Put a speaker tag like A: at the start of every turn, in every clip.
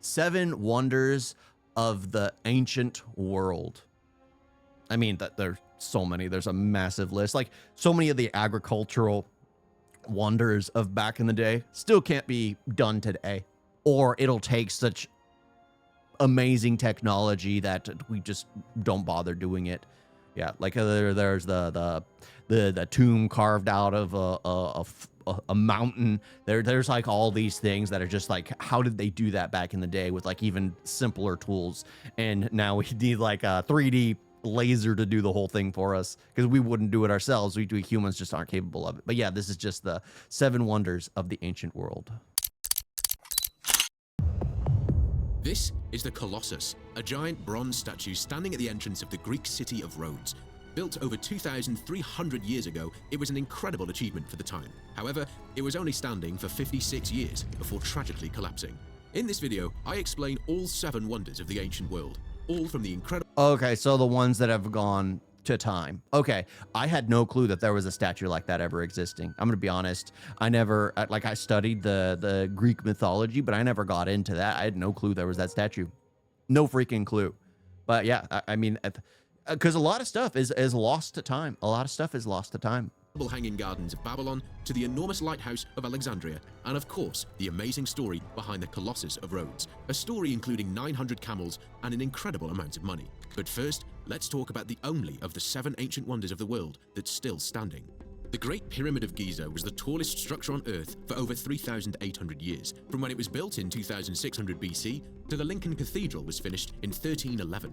A: Seven wonders of the ancient world. I mean, there's so many. There's a massive list. Like, so many of the agricultural wonders of back in the day still can't be done today, or it'll take such amazing technology that we just don't bother doing it. Yeah, like there's the tomb carved out of a mountain. There's like all these things that are just like, how did they do that back in the day with like even simpler tools? And now we need like a 3D laser to do the whole thing for us, because we wouldn't do it ourselves. We humans just aren't capable of it. But yeah, this is just the seven wonders of the ancient world.
B: This is the Colossus, a giant bronze statue standing at the entrance of the Greek city of Rhodes. Built over 2,300 years ago, it was an incredible achievement for the time. However, it was only standing for 56 years before tragically collapsing. In this video, I explain all 7 wonders of the ancient world, all from the incredible...
A: Okay, so the ones that have gone to time. Okay, I had no clue that there was a statue like that ever existing. I'm gonna be honest. I never, like, I studied the Greek mythology, but I never got into that. I had no clue there was that statue. No freaking clue. But yeah, I mean, because a lot of stuff is lost to time. A lot of stuff is lost to time.
B: Hanging gardens of Babylon to the enormous lighthouse of Alexandria, and of course, the amazing story behind the Colossus of Rhodes, a story including 900 camels and an incredible amount of money. But first, let's talk about the only of the 7 ancient wonders of the world that's still standing. The Great Pyramid of Giza was the tallest structure on Earth for over 3,800 years, from when it was built in 2600 BC to the Lincoln Cathedral was finished in 1311.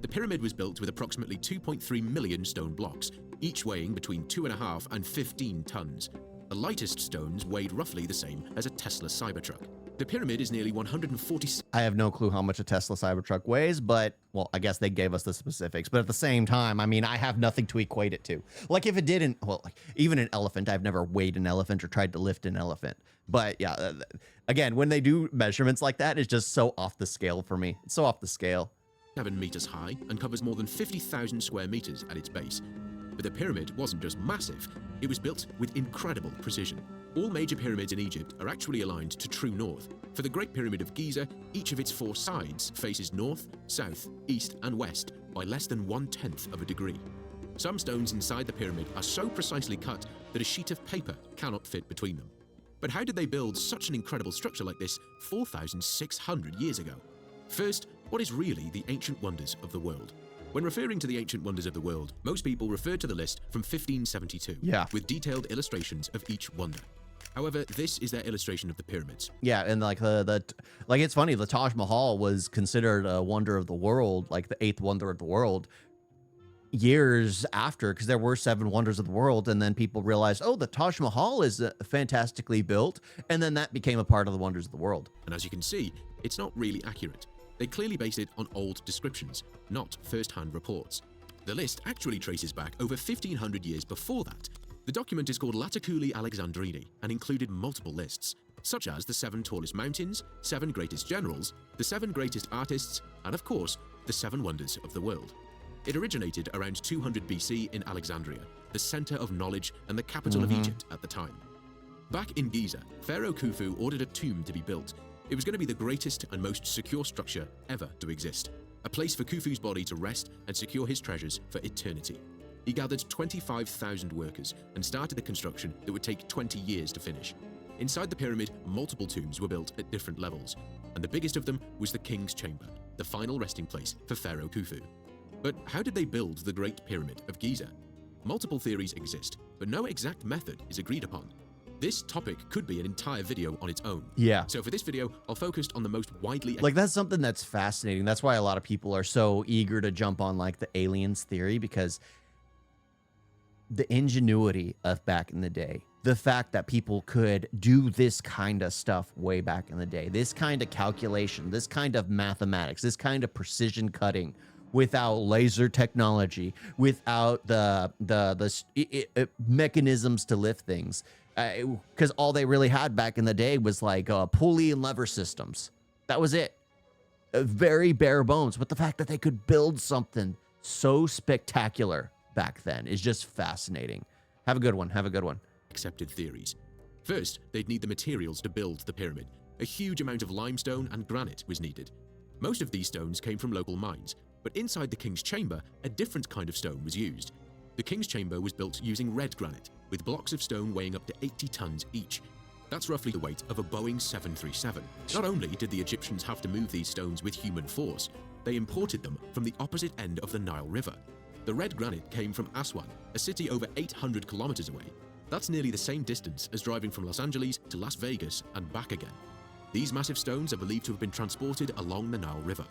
B: The pyramid was built with approximately 2.3 million stone blocks, each weighing between 2.5 and 15 tons. The lightest stones weighed roughly the same as a Tesla Cybertruck. The pyramid is nearly 146...
A: I have no clue how much a Tesla Cybertruck weighs, but, well, I guess they gave us the specifics. But at the same time, I mean, I have nothing to equate it to. Like, if it didn't, well, even an elephant, I've never weighed an elephant or tried to lift an elephant. But yeah, again, when they do measurements like that, it's just so off the scale for me. It's so off the scale.
B: 7 meters high and covers more than 50,000 square meters at its base. But the pyramid wasn't just massive, it was built with incredible precision. All major pyramids in Egypt are actually aligned to true north. For the Great Pyramid of Giza, each of its 4 sides faces north, south, east, and west by less than 1/10 of a degree. Some stones inside the pyramid are so precisely cut that a sheet of paper cannot fit between them. But how did they build such an incredible structure like this 4,600 years ago? First, what is really the ancient wonders of the world? When referring to the ancient wonders of the world, most people refer to the list from 1572, with detailed illustrations of each wonder. However, this is their illustration of the pyramids.
A: Yeah, and like like it's funny, the Taj Mahal was considered a wonder of the world, like the 8th wonder of the world, years after, because there were 7 wonders of the world, and then people realized, oh, the Taj Mahal is fantastically built, and then that became a part of the wonders of the world.
B: And as you can see, it's not really accurate. They clearly based it on old descriptions, not first-hand reports. The list actually traces back over 1,500 years before that. The document is called Laticuli Alexandrini and included multiple lists, such as the 7 tallest mountains, 7 greatest generals, the 7 greatest artists, and of course, the 7 wonders of the world. It originated around 200 BC in Alexandria, the center of knowledge and the capital of Egypt at the time. Back in Giza, Pharaoh Khufu ordered a tomb to be built. It was going to be the greatest and most secure structure ever to exist, a place for Khufu's body to rest and secure his treasures for eternity. He gathered 25,000 workers and started the construction that would take 20 years to finish. Inside the pyramid, multiple tombs were built at different levels, and the biggest of them was the King's Chamber, the final resting place for Pharaoh Khufu. But how did they build the Great Pyramid of Giza? Multiple theories exist, but no exact method is agreed upon. This topic could be an entire video on its own.
A: Yeah.
B: So for this video, I'll focus on the most widely...
A: Like, that's something that's fascinating. That's why a lot of people are so eager to jump on, like, the aliens theory, because the ingenuity of back in the day, the fact that people could do this kind of stuff way back in the day, this kind of calculation, this kind of mathematics, this kind of precision cutting, without laser technology, without the mechanisms to lift things, because all they really had back in the day was like pulley and lever systems. That was it. Very bare bones. But the fact that they could build something so spectacular back then is just fascinating. Have a good one. Have a good one.
B: Accepted theories. First, they'd need the materials to build the pyramid. a huge amount of limestone and granite was needed. Most of these stones came from local mines, but inside the king's chamber, a different kind of stone was used. The king's chamber was built using red granite, with blocks of stone weighing up to 80 tons each. That's roughly the weight of a Boeing 737. Not only did the Egyptians have to move these stones with human force, they imported them from the opposite end of the Nile River. The red granite came from Aswan, a city over 800 kilometers away. That's nearly the same distance as driving from Los Angeles to Las Vegas and back again. These massive stones are believed to have been transported along the Nile River.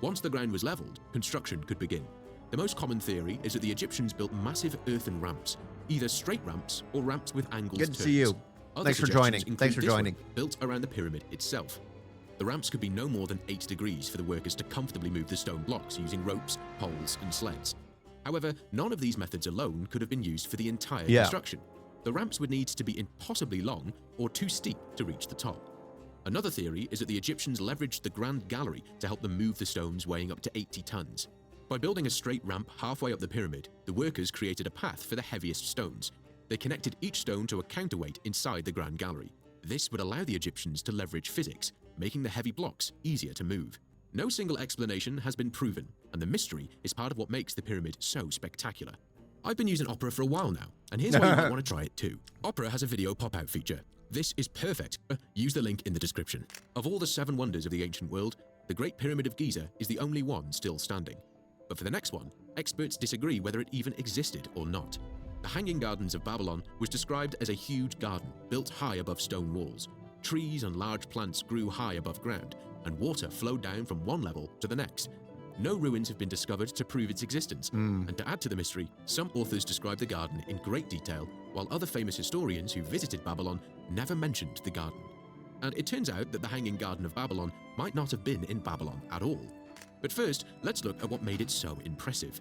B: Once the ground was leveled, construction could begin. The most common theory is that the Egyptians built massive earthen ramps, either straight ramps or ramps with angled
A: Good
B: turns.
A: to see you.
B: Other
A: Thanks for
B: suggestions
A: joining.
B: include
A: Thanks for
B: this one,
A: joining.
B: built around the pyramid itself. The ramps could be no more than 8 degrees for the workers to comfortably move the stone blocks using ropes, poles, and sleds. However, none of these methods alone could have been used for the entire construction. The ramps would need to be impossibly long or too steep to reach the top. Another theory is that the Egyptians leveraged the Grand Gallery to help them move the stones weighing up to 80 tons. By building a straight ramp halfway up the pyramid, the workers created a path for the heaviest stones. They connected each stone to a counterweight inside the Grand Gallery. This would allow the Egyptians to leverage physics, making the heavy blocks easier to move. No single explanation has been proven, and the mystery is part of what makes the pyramid so spectacular. I've been using Opera for a while now, and here's why you might want to try it too. Opera has a video pop-out feature. This is perfect. Use the link in the description. Of all the 7 wonders of the ancient world, the Great Pyramid of Giza is the only one still standing. But for the next one, experts disagree whether it even existed or not. The Hanging Gardens of Babylon was described as a huge garden built high above stone walls. Trees and large plants grew high above ground, and water flowed down from one level to the next. No ruins have been discovered to prove its existence, and to add to the mystery, some authors describe the garden in great detail, while other famous historians who visited Babylon never mentioned the garden. And it turns out that the Hanging Garden of Babylon might not have been in Babylon at all. But first, let's look at what made it so impressive.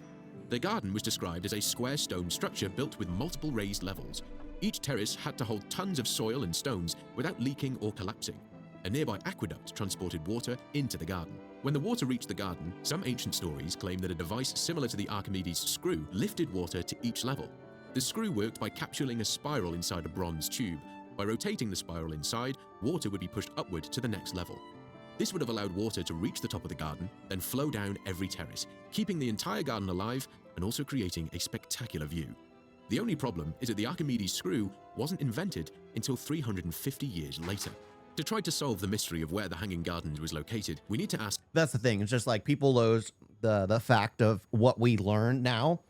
B: The garden was described as a square stone structure built with multiple raised levels. Each terrace had to hold tons of soil and stones without leaking or collapsing. A nearby aqueduct transported water into the garden. When the water reached the garden, some ancient stories claim that a device similar to the Archimedes screw lifted water to each level. The screw worked by capsuling a spiral inside a bronze tube. By rotating the spiral inside, water would be pushed upward to the next level. This would have allowed water to reach the top of the garden, then flow down every terrace, keeping the entire garden alive and also creating a spectacular view. The only problem is that the Archimedes screw wasn't invented until 350 years later. To try to solve the mystery of where the Hanging Gardens was located, we need to ask...
A: That's the thing. It's just like people lose the fact of what we learn now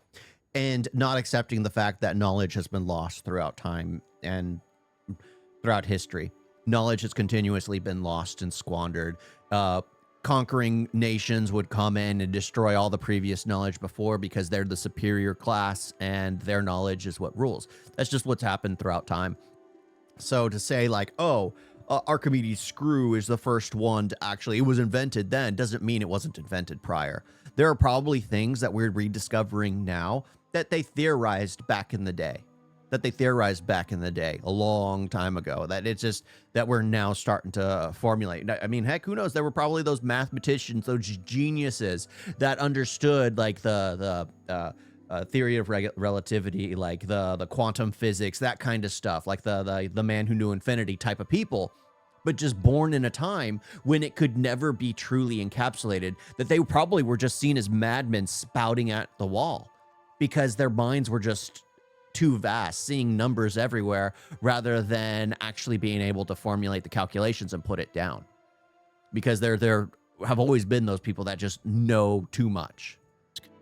A: and not accepting the fact that knowledge has been lost throughout time and throughout history. Knowledge has continuously been lost and squandered. Conquering nations would come in and destroy all the previous knowledge before because they're the superior class and their knowledge is what rules. That's just what's happened throughout time. So to say like, oh, Archimedes screw is the first one to actually, it was invented then, doesn't mean it wasn't invented prior. There are probably things that we're rediscovering now that they theorized back in the day. A long time ago, that it's just that we're now starting to formulate. I mean, heck, who knows? There were probably those mathematicians, those geniuses that understood like the theory of relativity, like the quantum physics, that kind of stuff, like the man who knew infinity type of people, but just born in a time when it could never be truly encapsulated, that they probably were just seen as madmen spouting at the wall because their minds were just too vast, seeing numbers everywhere rather than actually being able to formulate the calculations and put it down, because there have always been those people that just know too much.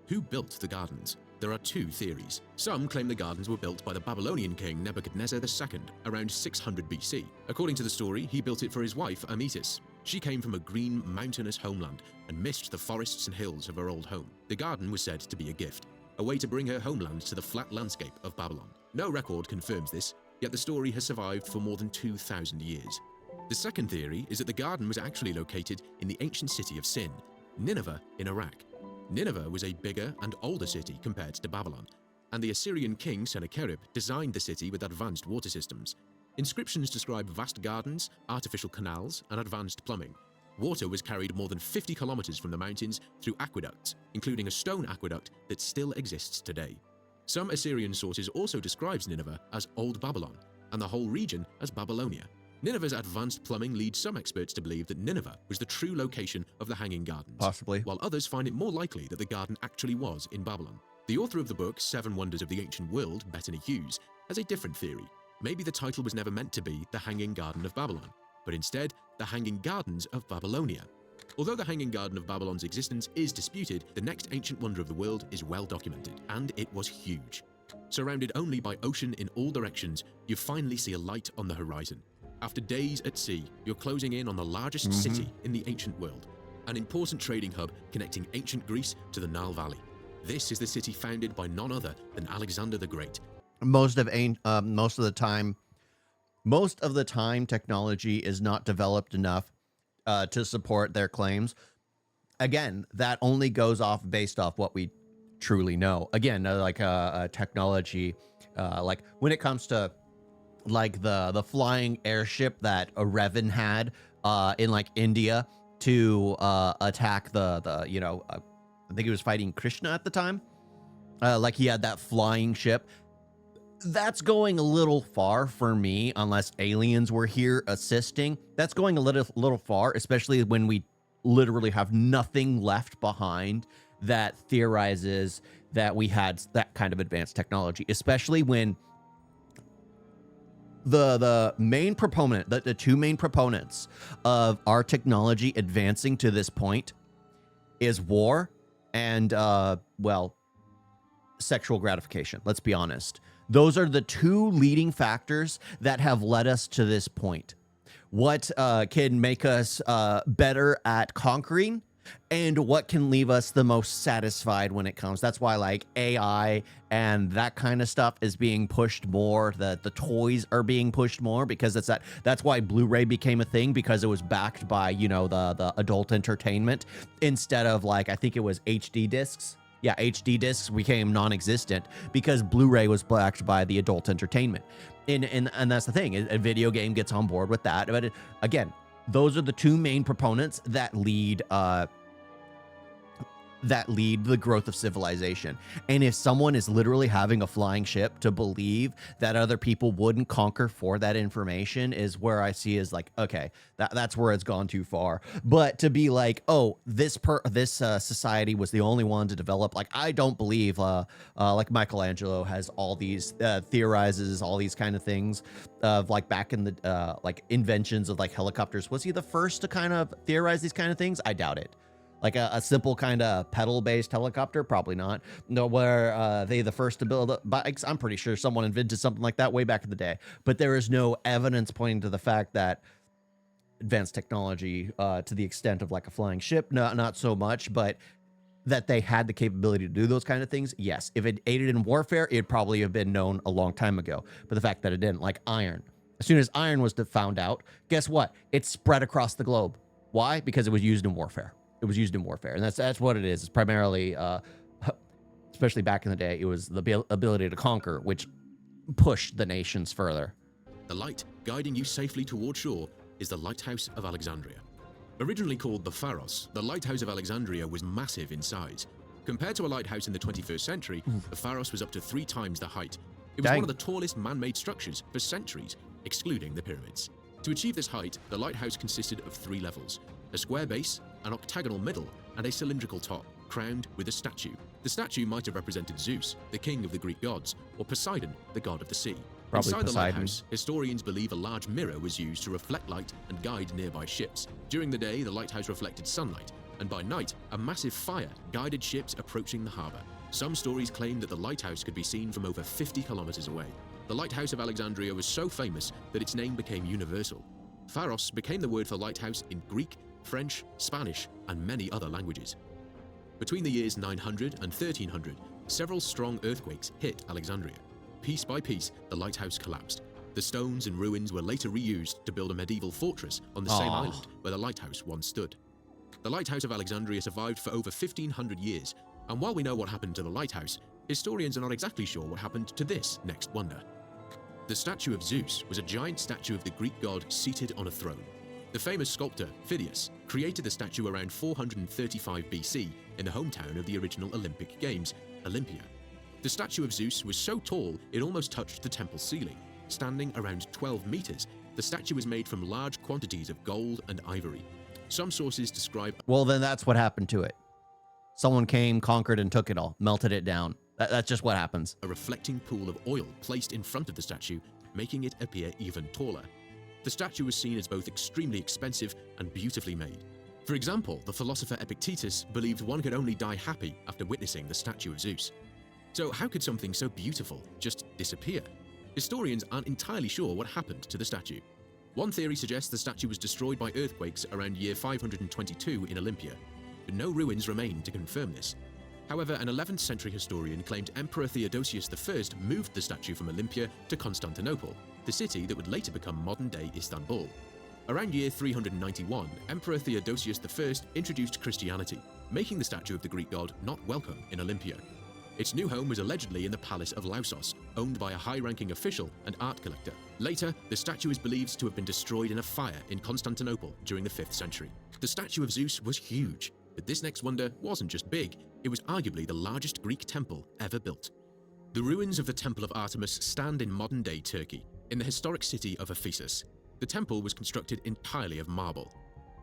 B: Who built the gardens? There are 2 theories. Some claim the gardens were built by the Babylonian king Nebuchadnezzar II around 600 BC. According to the story, he built it for his wife Ametis. She came from a green, mountainous homeland and missed the forests and hills of her old home. The garden was said to be a gift, a way to bring her homeland to the flat landscape of Babylon. No record confirms this, yet the story has survived for more than 2,000 years. The second theory is that the garden was actually located in the ancient city of Sin, Nineveh in Iraq. Nineveh was a bigger and older city compared to Babylon, and the Assyrian king Sennacherib designed the city with advanced water systems. Inscriptions describe vast gardens, artificial canals, and advanced plumbing. Water was carried more than 50 kilometers from the mountains through aqueducts, including a stone aqueduct that still exists today. Some Assyrian sources also describes Nineveh as Old Babylon, and the whole region as Babylonia. Nineveh's advanced plumbing leads some experts to believe that Nineveh was the true location of the Hanging Gardens,
A: Possibly.
B: while others find it more likely that the garden actually was in Babylon. The author of the book Seven Wonders of the Ancient World, Bettany Hughes, has a different theory. Maybe the title was never meant to be The Hanging Garden of Babylon, but instead The Hanging Gardens of Babylonia. Although the Hanging Garden of Babylon's existence is disputed, the next ancient wonder of the world is well documented, and it was huge. Surrounded only by ocean in all directions, you finally see a light on the horizon. After days at sea, you're closing in on the largest city in the ancient world, an important trading hub connecting ancient Greece to the Nile Valley. This is the city founded by none other than Alexander the Great.
A: Most of the time, technology is not developed enough to support their claims. Again, that only goes off based off what we truly know. Again, like technology, like when it comes to like the flying airship that Revan had in like India to attack the I think he was fighting Krishna at the time. Like he had that flying ship. That's going a little far for me, unless aliens were here assisting. That's going a little far, especially when we literally have nothing left behind that theorizes that we had that kind of advanced technology, especially when the main proponent, the two main proponents of our technology advancing to this point is war and, sexual gratification. Let's be honest. Those are the two leading factors that have led us to this point. What can make us better at conquering and what can leave us the most satisfied when it comes. That's why like AI and that kind of stuff is being pushed more. The toys are being pushed more because that's why Blu-ray became a thing, because it was backed by, the adult entertainment instead of like, I think it was HD discs. Yeah, HD discs became non-existent because Blu-ray was backed by the adult entertainment. And that's the thing. A video game gets on board with that. But again, those are the two main proponents that lead the growth of civilization. And if someone is literally having a flying ship, to believe that other people wouldn't conquer for that information is where I see is like, okay, that's where it's gone too far. But to be like, oh, this society was the only one to develop, like, I don't believe like Michelangelo has all these theorizes all these kind of things of like back in the like inventions of like helicopters. Was he the first to kind of theorize these kind of things? I doubt it. Like a simple kind of pedal-based helicopter? Probably not. No, were they the first to build bikes? I'm pretty sure someone invented something like that way back in the day. But there is no evidence pointing to the fact that advanced technology, to the extent of like a flying ship, not so much, but that they had the capability to do those kind of things, yes. If it aided in warfare, it'd probably have been known a long time ago. But the fact that it didn't, like iron. As soon as iron was found out, guess what? It spread across the globe. Why? Because it was used in warfare. It was used in warfare, and that's what it is. It's primarily, especially back in the day, it was the ability to conquer, which pushed the nations further.
B: The light guiding you safely toward shore is the Lighthouse of Alexandria. Originally called the Pharos, the Lighthouse of Alexandria was massive in size. Compared to a lighthouse in the 21st century, the Pharos was up to 3 times the height. It was one of the tallest man-made structures for centuries, excluding the pyramids. To achieve this height, the lighthouse consisted of 3 levels: a square base, an octagonal middle, and a cylindrical top, crowned with a statue. The statue might have represented Zeus, the king of the Greek gods, or Poseidon, the god of the sea.
A: Probably
B: Inside
A: Poseidon.
B: the lighthouse, historians believe a large mirror was used to reflect light and guide nearby ships. During the day, the lighthouse reflected sunlight, and by night, a massive fire guided ships approaching the harbor. Some stories claim that the lighthouse could be seen from over 50 kilometers away. The Lighthouse of Alexandria was so famous that its name became universal. Pharos became the word for lighthouse in Greek, French, Spanish, and many other languages. Between the years 900 and 1300, several strong earthquakes hit Alexandria. Piece by piece, the lighthouse collapsed. The stones and ruins were later reused to build a medieval fortress on the same island where the lighthouse once stood. The Lighthouse of Alexandria survived for over 1,500 years, and while we know what happened to the lighthouse, historians are not exactly sure what happened to this next wonder. The statue of Zeus was a giant statue of the Greek god seated on a throne. The famous sculptor, Phidias, created the statue around 435 BC in the hometown of the original Olympic Games, Olympia. The statue of Zeus was so tall it almost touched the temple ceiling. Standing around 12 meters, the statue was made from large quantities of gold and ivory. Some sources describe
A: Well, then that's what happened to it. Someone came, conquered, and took it all, melted it down. That's just what happens.
B: a reflecting pool of oil placed in front of the statue, making it appear even taller. The statue was seen as both extremely expensive and beautifully made. For example, the philosopher Epictetus believed one could only die happy after witnessing the statue of Zeus. So how could something so beautiful just disappear? Historians aren't entirely sure what happened to the statue. One theory suggests the statue was destroyed by earthquakes around year 522 in Olympia, but no ruins remain to confirm this. However, an 11th century historian claimed Emperor Theodosius I moved the statue from Olympia to Constantinople, the city that would later become modern-day Istanbul. Around year 391, Emperor Theodosius I introduced Christianity, making the statue of the Greek god not welcome in Olympia. Its new home was allegedly in the Palace of Lausos, owned by a high-ranking official and art collector. Later, the statue is believed to have been destroyed in a fire in Constantinople during the 5th century. The statue of Zeus was huge, but this next wonder wasn't just big, it was arguably the largest Greek temple ever built. The ruins of the Temple of Artemis stand in modern-day Turkey, in the historic city of Ephesus. The temple was constructed entirely of marble.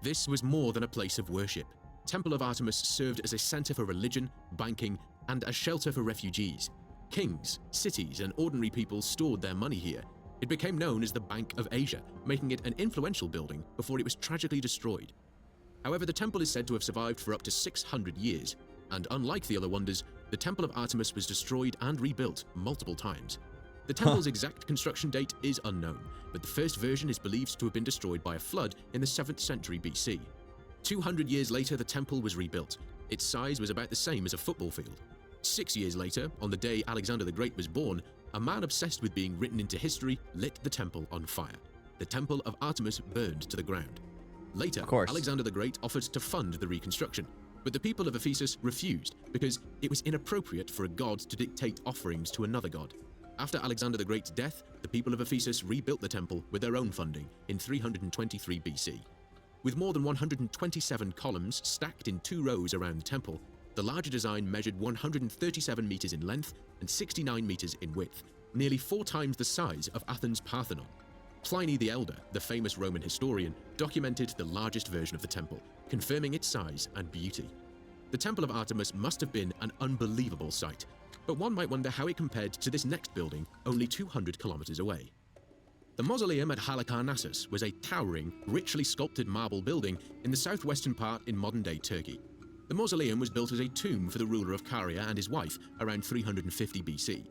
B: This was more than a place of worship. Temple of Artemis served as a center for religion, banking, and a shelter for refugees. Kings, cities, and ordinary people stored their money here. It became known as the Bank of Asia, making it an influential building before it was tragically destroyed. However, the temple is said to have survived for up to 600 years, and unlike the other wonders, the Temple of Artemis was destroyed and rebuilt multiple times. The temple's exact construction date is unknown, but the first version is believed to have been destroyed by a flood in the 7th century BC. 200 years later, the temple was rebuilt. Its size was about the same as a football field. 6 years later, on the day Alexander the Great was born, a man obsessed with being written into history lit the temple on fire. The Temple of Artemis burned to the ground. Later, Alexander the Great offered to fund the reconstruction, but the people of Ephesus refused because it was inappropriate for a god to dictate offerings to another god. After Alexander the Great's death, the people of Ephesus rebuilt the temple with their own funding in 323 BC. With more than 127 columns stacked in 2 rows around the temple, the larger design measured 137 meters in length and 69 meters in width, nearly 4 times the size of Athens' Parthenon. Pliny the Elder, the famous Roman historian, documented the largest version of the temple, confirming its size and beauty. The Temple of Artemis must have been an unbelievable sight, but one might wonder how it compared to this next building only 200 kilometers away. The mausoleum at Halikarnassus was a towering, richly sculpted marble building in the southwestern part in modern-day Turkey. The mausoleum was built as a tomb for the ruler of Caria and his wife around 350 BC.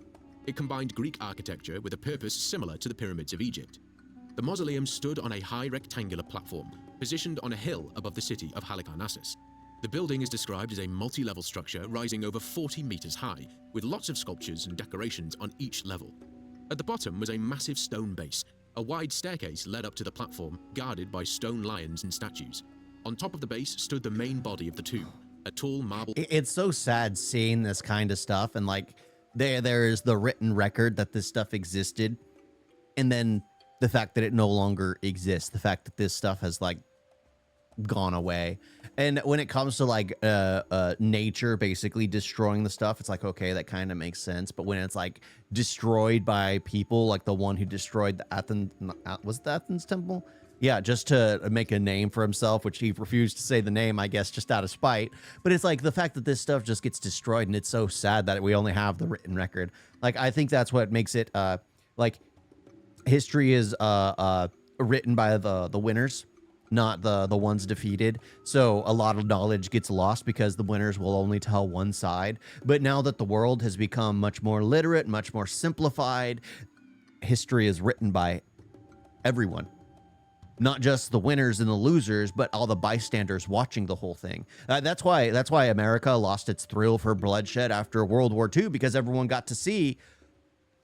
B: It combined Greek architecture with a purpose similar to the pyramids of Egypt. The mausoleum stood on a high rectangular platform, positioned on a hill above the city of Halikarnassus. The building is described as a multi-level structure rising over 40 meters high, with lots of sculptures and decorations on each level. At the bottom was a massive stone base. A wide staircase led up to the platform, guarded by stone lions and statues. On top of the base stood the main body of the tomb, a tall marble...
A: It's so sad seeing this kind of stuff, and like, there's the written record that this stuff existed, and then the fact that it no longer exists, the fact that this stuff has like gone away. And when it comes to like nature basically destroying the stuff, it's like, okay, that kind of makes sense. But when it's like destroyed by people, like the one who destroyed the Athens, was it the Athens temple? Yeah, just to make a name for himself, which he refused to say the name, I guess, just out of spite. But it's like the fact that this stuff just gets destroyed, and it's so sad that we only have the written record. Like, I think that's what makes it like history is written by the winners, not the ones defeated. So a lot of knowledge gets lost because the winners will only tell one side. But now that the world has become much more literate, much more simplified, history is written by everyone. Not just the winners and the losers, but all the bystanders watching the whole thing. That's why America lost its thrill for bloodshed after World War II, because everyone got to see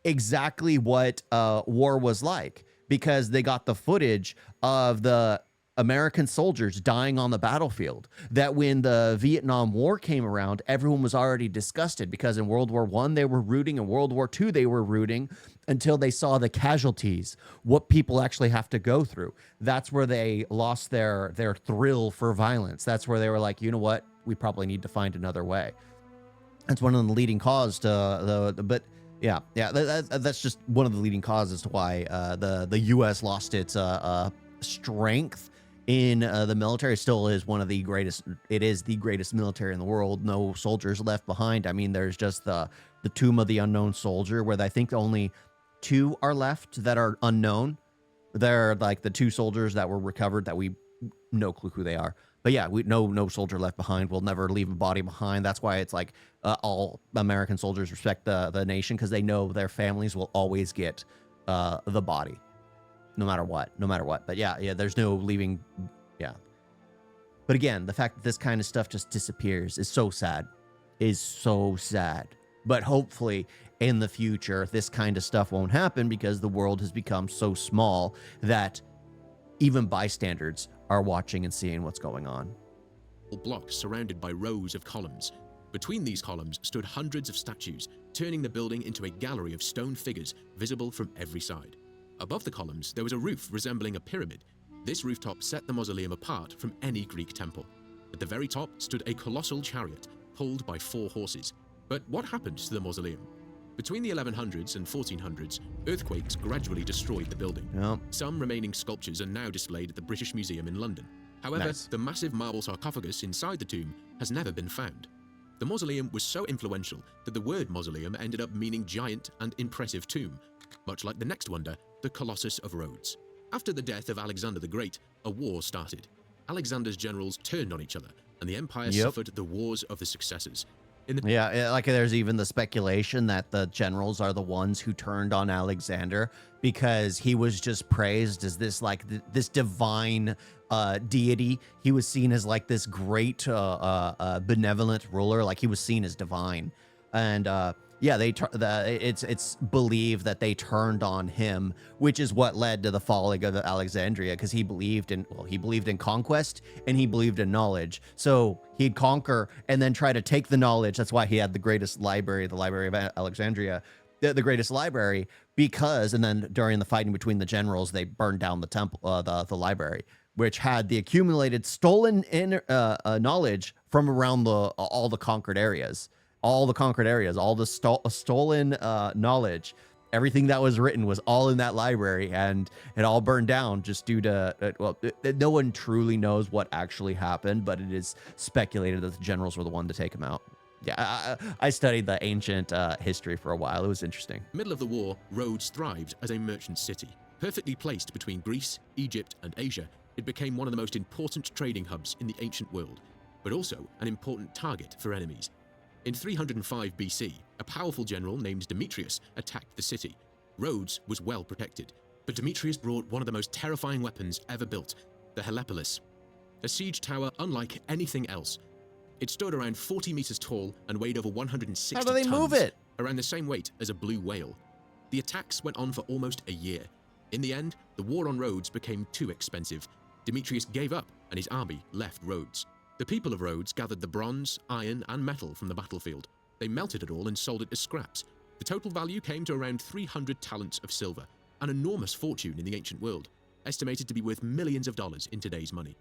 A: exactly what war was like, because they got the footage of the American soldiers dying on the battlefield. That when the Vietnam War came around, everyone was already disgusted, because in World War I they were rooting, in World War II they were rooting, until they saw the casualties, what people actually have to go through. That's where they lost their thrill for violence. That's where they were like, you know what, we probably need to find another way. That's one of the leading cause to but Yeah. That's just one of the leading causes to why the U.S. lost its strength in the military. It still is one of the greatest. It is the greatest military in the world. No soldiers left behind. I mean, there's just the Tomb of the Unknown Soldier, where I think only 2 are left that are unknown. They're like the 2 soldiers that were recovered that we no clue who they are. But yeah, we no soldier left behind. We'll never leave a body behind. That's why it's like all American soldiers respect the nation, because they know their families will always get the body, no matter what. But yeah, there's no leaving. Yeah. But again, the fact that this kind of stuff just disappears is so sad. But hopefully in the future, this kind of stuff won't happen, because the world has become so small that even bystanders are watching and seeing what's going on.
B: Block surrounded by rows of columns. Between these columns stood hundreds of statues, turning the building into a gallery of stone figures visible from every side. Above the columns, there was a roof resembling a pyramid. This rooftop set the mausoleum apart from any Greek temple. At the very top stood a colossal chariot, pulled by 4 horses. But what happened to the mausoleum? Between the 1100s and 1400s, earthquakes gradually destroyed the building.
A: Yep.
B: Some remaining sculptures are now displayed at the British Museum in London. However,
A: Nice.
B: the massive marble sarcophagus inside the tomb has never been found. The mausoleum was so influential that the word mausoleum ended up meaning giant and impressive tomb, much like the next wonder, the Colossus of Rhodes. After the death of Alexander the Great, a war started. Alexander's generals turned on each other, and the empire suffered the wars of the successors.
A: Yeah, like there's even the speculation that the generals are the ones who turned on Alexander, because he was just praised as this this divine deity. He was seen as like this great benevolent ruler, like he was seen as divine. And yeah, it's believed that they turned on him, which is what led to the falling of Alexandria, because he believed in conquest, and he believed in knowledge. So he'd conquer and then try to take the knowledge. That's why he had the greatest library, the Library of Alexandria, the greatest library, because, and then during the fighting between the generals, they burned down the temple, the library, which had the accumulated stolen knowledge from around all the conquered areas. All the stolen knowledge, everything that was written was all in that library, and it all burned down just due to, no one truly knows what actually happened, but it is speculated that the generals were the one to take him out. Yeah, I studied the ancient history for a while. It was interesting.
B: Middle of the war, Rhodes thrived as a merchant city. Perfectly placed between Greece, Egypt, and Asia, it became one of the most important trading hubs in the ancient world, but also an important target for enemies. In 305 BC, a powerful general named Demetrius attacked the city. Rhodes was well protected, but Demetrius brought one of the most terrifying weapons ever built, the Helepolis, a siege tower unlike anything else. It stood around 40 meters tall and weighed over 160 tons.
A: How do they move it?
B: Around the same weight as a blue whale. The attacks went on for almost a year. In the end, the war on Rhodes became too expensive. Demetrius gave up and his army left Rhodes. The people of Rhodes gathered the bronze, iron, and metal from the battlefield. They melted it all and sold it as scraps. The total value came to around 300 talents of silver, an enormous fortune in the ancient world, estimated to be worth millions of dollars in today's money.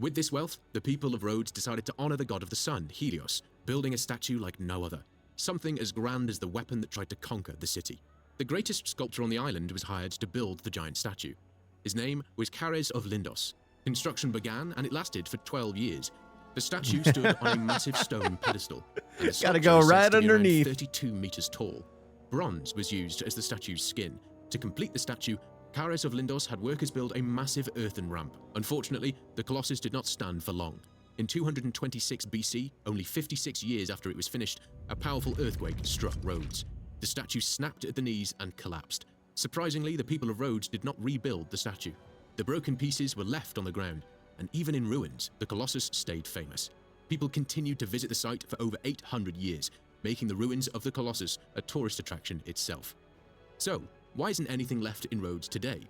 B: With this wealth, the people of Rhodes decided to honor the god of the sun, Helios, building a statue like no other, something as grand as the weapon that tried to conquer the city. The greatest sculptor on the island was hired to build the giant statue. His name was Chares of Lindos. Construction began and it lasted for 12 years. The statue stood on a massive stone pedestal. And the
A: Gotta
B: sculpture
A: go
B: was said
A: right
B: to be around
A: underneath.
B: 32 meters tall. Bronze was used as the statue's skin. To complete the statue, Chares of Lindos had workers build a massive earthen ramp. Unfortunately, the Colossus did not stand for long. In 226 BC, only 56 years after it was finished, a powerful earthquake struck Rhodes. The statue snapped at the knees and collapsed. Surprisingly, the people of Rhodes did not rebuild the statue. The broken pieces were left on the ground, and even in ruins, the Colossus stayed famous. People continued to visit the site for over 800 years, making the ruins of the Colossus a tourist attraction itself. So, why isn't anything left in Rhodes today?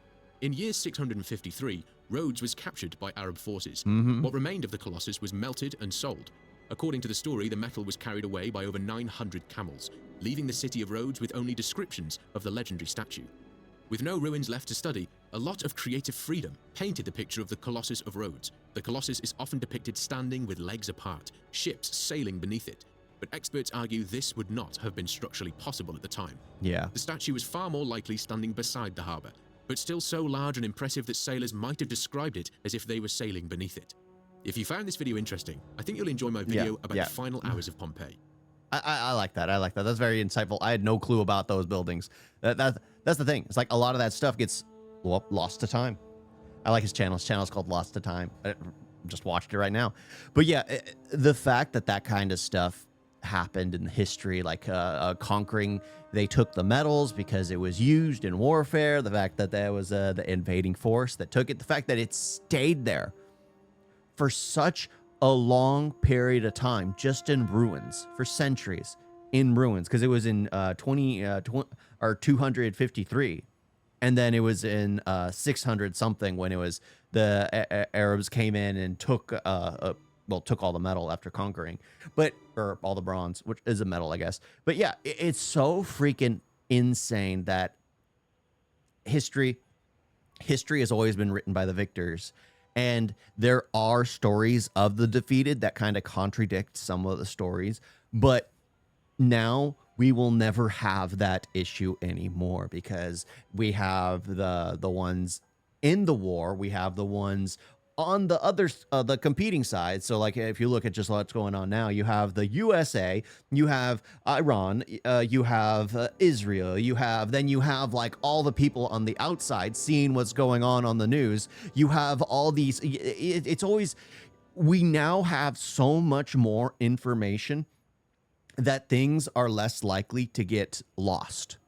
B: In year 653, Rhodes was captured by Arab forces. What remained of the Colossus was melted and sold. According to the story, the metal was carried away by over 900 camels, leaving the city of Rhodes with only descriptions of the legendary statue. With no ruins left to study, a lot of creative freedom painted the picture of the Colossus of Rhodes. The Colossus is often depicted standing with legs apart, ships sailing beneath it. but experts argue this would not have been structurally possible at the time.
A: Yeah.
B: The statue was far more likely standing beside the harbour, but still so large and impressive that sailors might have described it as if they were sailing beneath it. If you found this video interesting, I think you'll enjoy my video about the final hours of Pompeii.
A: I like that. I like that. That's very insightful. I had no clue about those buildings. That's the thing. It's like a lot of that stuff gets lost to time. I like his channel. His channel is called Lost to Time. I just watched it right now. But yeah, the fact that kind of stuff happened in history, like conquering, they took the metals because it was used in warfare. The fact that there was the invading force that took it. The fact that it stayed there for such a long period of time, just in ruins for centuries, in ruins, because it was in 253, and then it was in 600 something when it was the Arabs came in and took took all the metal after conquering, or all the bronze, which is a metal, I guess. But yeah, it's so freaking insane that history has always been written by the victors. And there are stories of the defeated that kind of contradict some of the stories. But now we will never have that issue anymore, because we have the ones in the war. We have the ones on the other, the competing side. So like, if you look at just what's going on now, you have the USA, you have Iran, you have Israel, you have like all the people on the outside seeing what's going on the news. You have all these, it's always, we now have so much more information that things are less likely to get lost.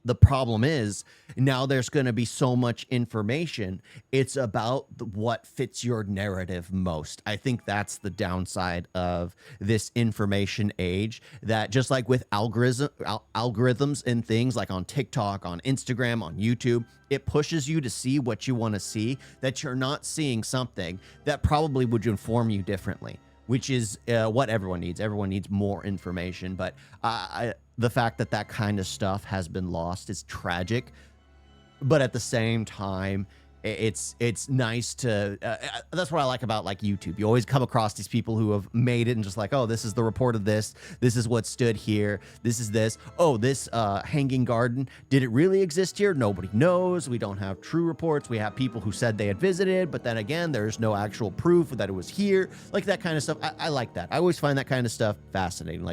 A: The problem is now there's going to be so much information. It's about what fits your narrative most. I think that's the downside of this information age, that just like with algorithms and things like on TikTok, on Instagram, on YouTube, it pushes you to see what you want to see, that you're not seeing something that probably would inform you differently, which is what everyone needs. Everyone needs more information. But the fact that kind of stuff has been lost is tragic. But at the same time, it's nice to, that's what I like about like YouTube. You always come across these people who have made it and just like, oh, this is the report of this. This is what stood here. This is this. Oh, this hanging garden. Did it really exist here? Nobody knows. We don't have true reports. We have people who said they had visited, but then again, there's no actual proof that it was here. Like that kind of stuff. I like that. I always find that kind of stuff fascinating.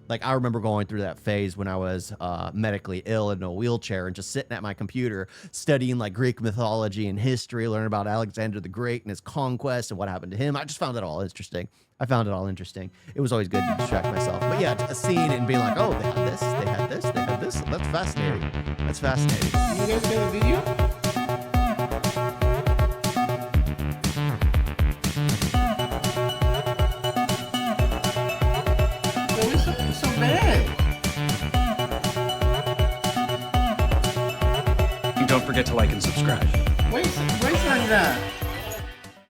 A: Like I remember going through that phase when I was medically ill in a wheelchair and just sitting at my computer studying like Greek mythology and history, learning about Alexander the Great and his conquest and what happened to him. I just found it all interesting. It was always good to distract myself. But yeah, seeing it and being like, oh, they had this, they had this, they had this. That's fascinating. That's fascinating.
C: You guys got a video?
D: Don't forget to like and subscribe.
C: Wait like that.